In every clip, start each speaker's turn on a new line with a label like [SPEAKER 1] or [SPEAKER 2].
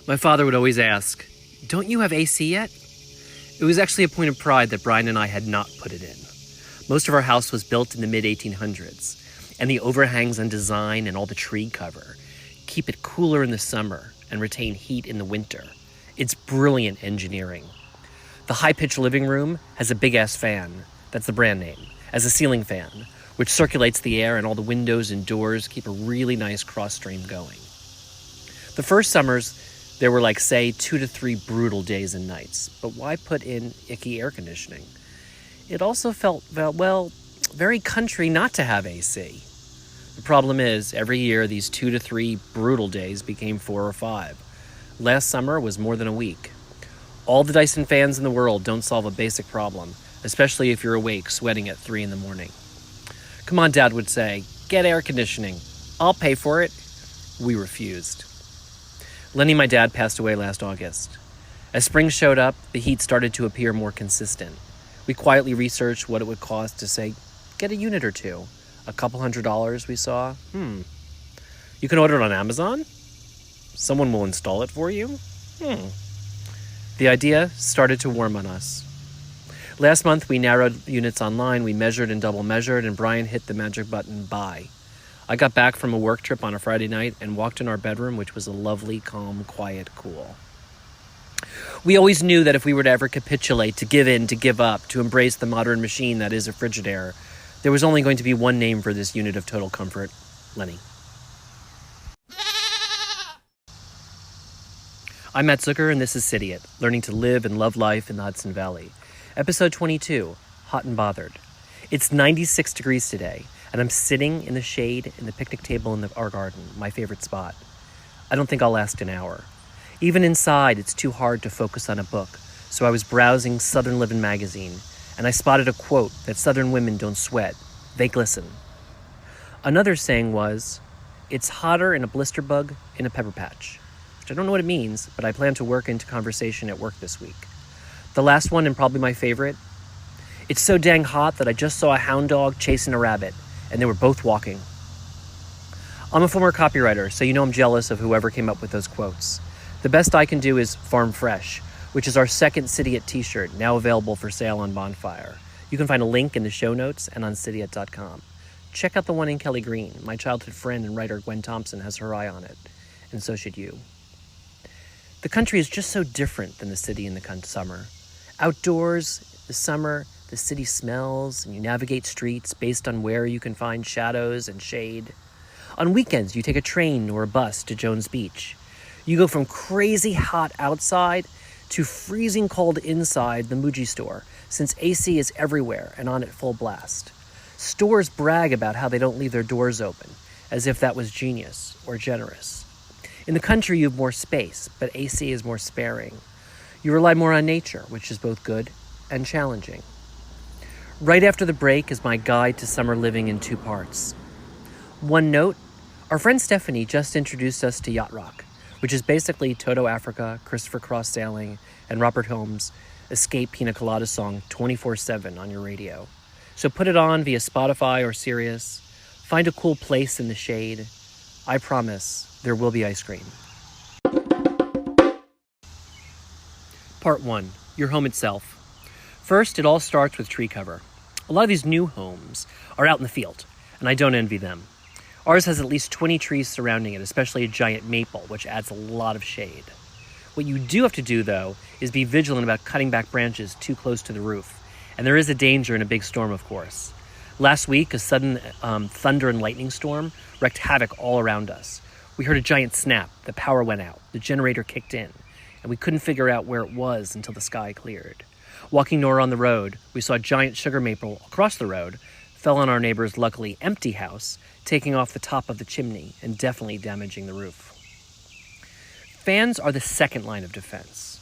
[SPEAKER 1] My father would always ask, "Don't you have AC yet?" It was actually a point of pride that Brian and I had not put it in. Most of our house was built in the mid-1800s, and the overhangs and design and all the tree cover keep it cooler in the summer and retain heat in the winter. It's brilliant engineering. The high-pitched living room has a big-ass fan, that's the brand name, as a ceiling fan, which circulates the air, and all the windows and doors keep a really nice cross-stream going. The first summers, there were 2 to 3 brutal days and nights, but why put in icky air conditioning? It also felt, very country not to have AC. The problem is, every year these 2 to 3 brutal days became 4 or 5. Last summer was more than a week. All the Dyson fans in the world don't solve a basic problem, especially if you're awake sweating at 3 in the morning. "Come on," Dad would say, "get air conditioning. I'll pay for it." We refused. Lenny, my dad, passed away last August. As spring showed up, the heat started to appear more consistent. We quietly researched what it would cost to, say, get a unit or two. A couple $100 we saw. You can order it on Amazon? Someone will install it for you? The idea started to warm on us. Last month, we narrowed units online, we measured and double measured, and Brian hit the magic button, buy. I got back from a work trip on a Friday night and walked in our bedroom, which was a lovely, calm, quiet, cool. We always knew that if we were to ever capitulate, to give in, to give up, to embrace the modern machine that is a Frigidaire, there was only going to be one name for this unit of total comfort: Lenny. I'm Matt Zucker, and this is Cidiot, learning to live and love life in the Hudson Valley. Episode 22, Hot and Bothered. It's 96 degrees today, and I'm sitting in the shade in the picnic table in our garden, my favorite spot. I don't think I'll last an hour. Even inside, it's too hard to focus on a book, so I was browsing Southern Living magazine, and I spotted a quote that Southern women don't sweat, they glisten. Another saying was, "It's hotter in a blister bug in a pepper patch," which I don't know what it means, but I plan to work into conversation at work this week. The last one, and probably my favorite, "It's so dang hot that I just saw a hound dog chasing a rabbit, and they were both walking." I'm a former copywriter, so you know I'm jealous of whoever came up with those quotes. The best I can do is Farm Fresh, which is our second Cidiot t-shirt, now available for sale on Bonfire. You can find a link in the show notes and on Cidiot.com. Check out the one in Kelly Green. My childhood friend and writer Gwen Thompson has her eye on it, and so should you. The country is just so different than the city in the summer. Outdoors, the summer, the city smells, and you navigate streets based on where you can find shadows and shade. On weekends, you take a train or a bus to Jones Beach. You go from crazy hot outside to freezing cold inside the Muji store, since AC is everywhere and on at full blast. Stores brag about how they don't leave their doors open, as if that was genius or generous. In the country, you have more space, but AC is more sparing. You rely more on nature, which is both good and challenging. Right after the break is my guide to summer living in 2 parts. One note, our friend Stephanie just introduced us to Yacht Rock, which is basically Toto Africa, Christopher Cross Sailing, and Robert Holmes' Escape Pina Colada song 24/7 on your radio. So put it on via Spotify or Sirius. Find a cool place in the shade. I promise there will be ice cream. Part 1, your home itself. First, it all starts with tree cover. A lot of these new homes are out in the field, and I don't envy them. Ours has at least 20 trees surrounding it, especially a giant maple, which adds a lot of shade. What you do have to do, though, is be vigilant about cutting back branches too close to the roof. And there is a danger in a big storm, of course. Last week, a sudden thunder and lightning storm wreaked havoc all around us. We heard a giant snap, the power went out, the generator kicked in, and we couldn't figure out where it was until the sky cleared. Walking north on the road, we saw a giant sugar maple across the road, fell on our neighbor's luckily empty house, taking off the top of the chimney and definitely damaging the roof. Fans are the second line of defense.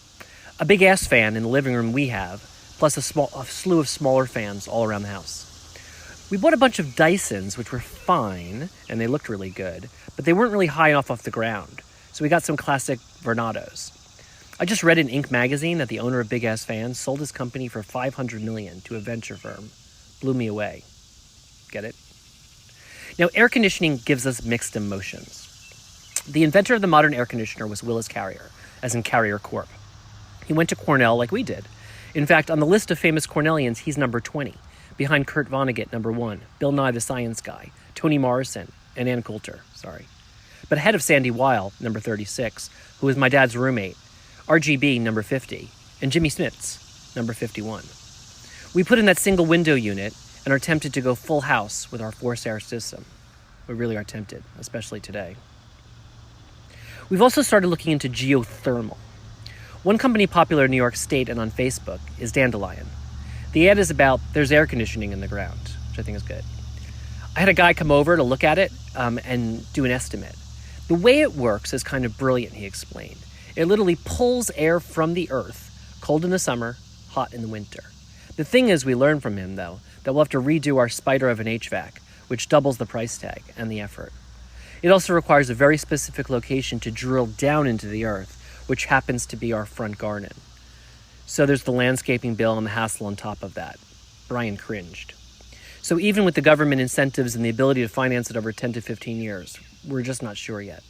[SPEAKER 1] A big-ass fan in the living room we have, plus a slew of smaller fans all around the house. We bought a bunch of Dysons, which were fine, and they looked really good, but they weren't really high enough off the ground, so we got some classic Vernados. I just read in Inc. magazine that the owner of Big Ass Fans sold his company for $500 million to a venture firm. Blew me away. Get it? Now, air conditioning gives us mixed emotions. The inventor of the modern air conditioner was Willis Carrier, as in Carrier Corp. He went to Cornell like we did. In fact, on the list of famous Cornellians, he's number 20, behind Kurt Vonnegut, number 1, Bill Nye the Science Guy, Toni Morrison, and Ann Coulter, but ahead of Sandy Weil, number 36, who was my dad's roommate, RGB, number 50, and Jimmy Smits, number 51. We put in that single window unit and are tempted to go full house with our forced air system. We really are tempted, especially today. We've also started looking into geothermal. One company popular in New York State and on Facebook is Dandelion. The ad is about there's air conditioning in the ground, which I think is good. I had a guy come over to look at it and do an estimate. The way it works is kind of brilliant, he explained. It literally pulls air from the earth, cold in the summer, hot in the winter. The thing is, we learned from him, though, that we'll have to redo our spider of an HVAC, which doubles the price tag and the effort. It also requires a very specific location to drill down into the earth, which happens to be our front garden. So there's the landscaping bill and the hassle on top of that. Brian cringed. So even with the government incentives and the ability to finance it over 10 to 15 years, we're just not sure yet.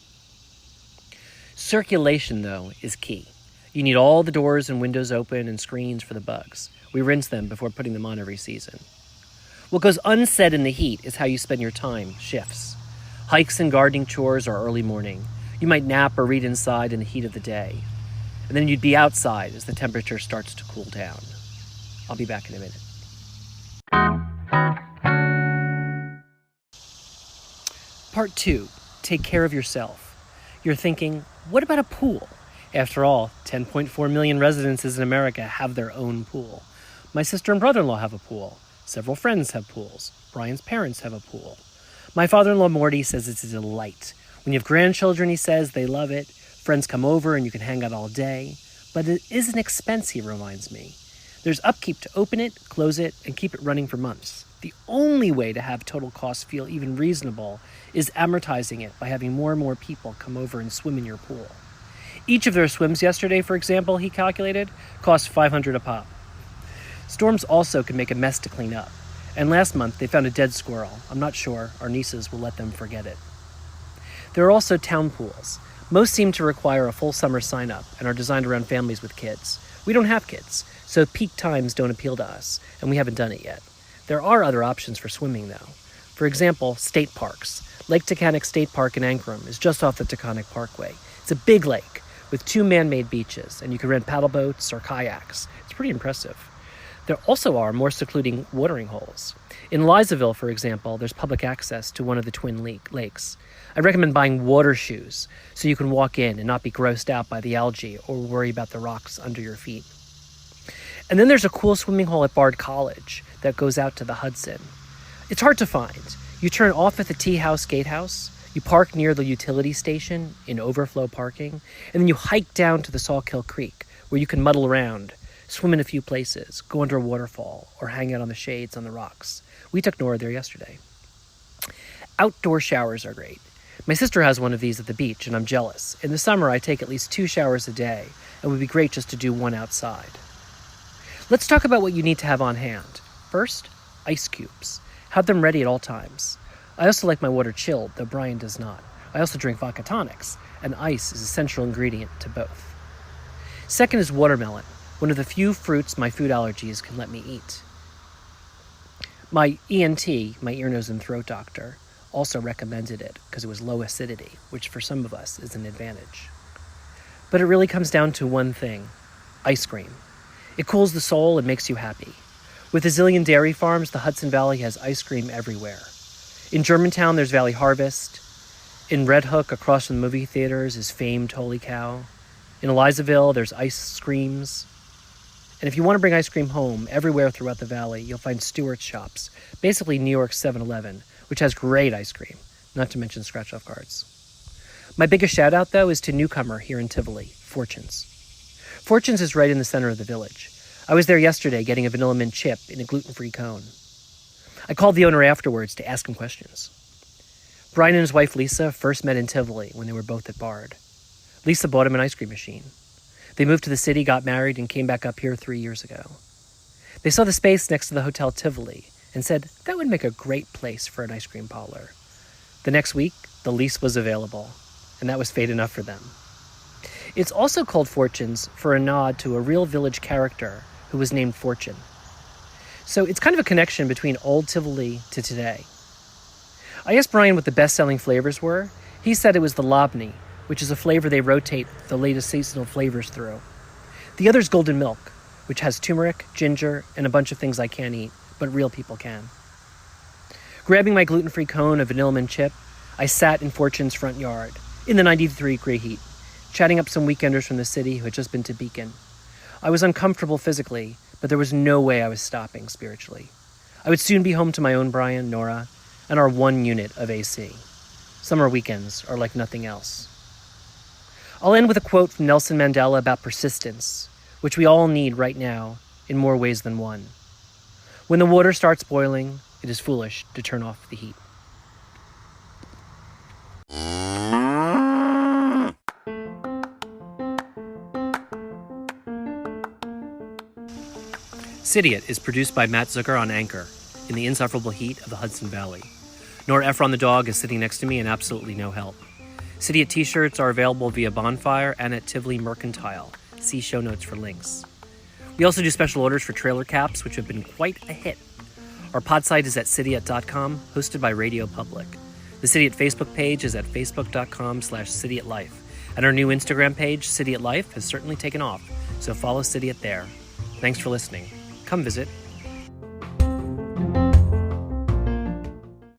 [SPEAKER 1] Circulation, though, is key. You need all the doors and windows open and screens for the bugs. We rinse them before putting them on every season. What goes unsaid in the heat is how you spend your time, shifts. Hikes and gardening chores are early morning. You might nap or read inside in the heat of the day. And then you'd be outside as the temperature starts to cool down. I'll be back in a minute. Part 2, take care of yourself. You're thinking, what about a pool? After all, 10.4 million residences in America have their own pool. My sister and brother-in-law have a pool. Several friends have pools. Brian's parents have a pool. My father-in-law Morty says it's a delight. When you have grandchildren, he says, they love it. Friends come over and you can hang out all day. But it is an expense, he reminds me. There's upkeep to open it, close it, and keep it running for months. The only way to have total costs feel even reasonable is amortizing it by having more and more people come over and swim in your pool. Each of their swims yesterday, for example, he calculated, cost $500 a pop. Storms also can make a mess to clean up. And last month, they found a dead squirrel. I'm not sure our nieces will let them forget it. There are also town pools. Most seem to require a full summer sign-up and are designed around families with kids. We don't have kids, so peak times don't appeal to us, and we haven't done it yet. There are other options for swimming, though. For example, state parks. Lake Taghkanic State Park in Ancram is just off the Taghkanic Parkway. It's a big lake with 2 man-made beaches, and you can rent paddle boats or kayaks. It's pretty impressive. There also are more secluding watering holes. In Elizaville, for example, there's public access to one of the twin lakes. I recommend buying water shoes so you can walk in and not be grossed out by the algae or worry about the rocks under your feet. And then there's a cool swimming hole at Bard College that goes out to the Hudson. It's hard to find. You turn off at the Tea House Gatehouse, you park near the utility station in overflow parking, and then you hike down to the Saltkill Creek where you can muddle around, swim in a few places, go under a waterfall, or hang out on the shades on the rocks. We took Nora there yesterday. Outdoor showers are great. My sister has one of these at the beach, and I'm jealous. In the summer, I take at least 2 showers a day. It would be great just to do one outside. Let's talk about what you need to have on hand. First, ice cubes. Have them ready at all times. I also like my water chilled, though Brian does not. I also drink vodka tonics, and ice is an essential ingredient to both. Second is watermelon, one of the few fruits my food allergies can let me eat. My ENT, my ear, nose, and throat doctor, also recommended it because it was low acidity, which for some of us is an advantage. But it really comes down to one thing: ice cream. It cools the soul and makes you happy. With a zillion dairy farms, the Hudson Valley has ice cream everywhere. In Germantown, there's Valley Harvest. In Red Hook, across from the movie theaters, is famed Holy Cow. In Elizaville, there's ice creams. And if you want to bring ice cream home, everywhere throughout the valley, you'll find Stewart's shops, basically New York's 7-Eleven, which has great ice cream, not to mention scratch-off cards. My biggest shout-out, though, is to newcomer here in Tivoli, Fortune's. Fortune's is right in the center of the village. I was there yesterday getting a vanilla mint chip in a gluten-free cone. I called the owner afterwards to ask him questions. Brian and his wife Lisa first met in Tivoli when they were both at Bard. Lisa bought him an ice cream machine. They moved to the city, got married, and came back up here 3 years ago. They saw the space next to the Hotel Tivoli and said that would make a great place for an ice cream parlor. The next week, the lease was available, and that was fate enough for them. It's also called Fortunes for a nod to a real village character who was named Fortune. So it's kind of a connection between old Tivoli to today. I asked Brian what the best-selling flavors were. He said it was the Lobny, which is a flavor they rotate the latest seasonal flavors through. The other's Golden Milk, which has turmeric, ginger, and a bunch of things I can't eat, but real people can. Grabbing my gluten-free cone of vanilla mint chip, I sat in Fortune's front yard, in the 90-degree heat, chatting up some weekenders from the city who had just been to Beacon. I was uncomfortable physically, but there was no way I was stopping spiritually. I would soon be home to my own Brian, Nora, and our 1 unit of AC. Summer weekends are like nothing else. I'll end with a quote from Nelson Mandela about persistence, which we all need right now in more ways than one. When the water starts boiling, it is foolish to turn off the heat. Cidiot is produced by Matt Zucker on Anchor, in the insufferable heat of the Hudson Valley. Nora Ephron the dog is sitting next to me and absolutely no help. Cidiot t-shirts are available via Bonfire and at Tivoli Mercantile. See show notes for links. We also do special orders for trailer caps, which have been quite a hit. Our pod site is at Cidiot.com, hosted by Radio Public. The Cidiot Facebook page is at facebook.com/CidiotLife. And our new Instagram page, Cidiot Life, has certainly taken off, so follow Cidiot there. Thanks for listening. Come visit.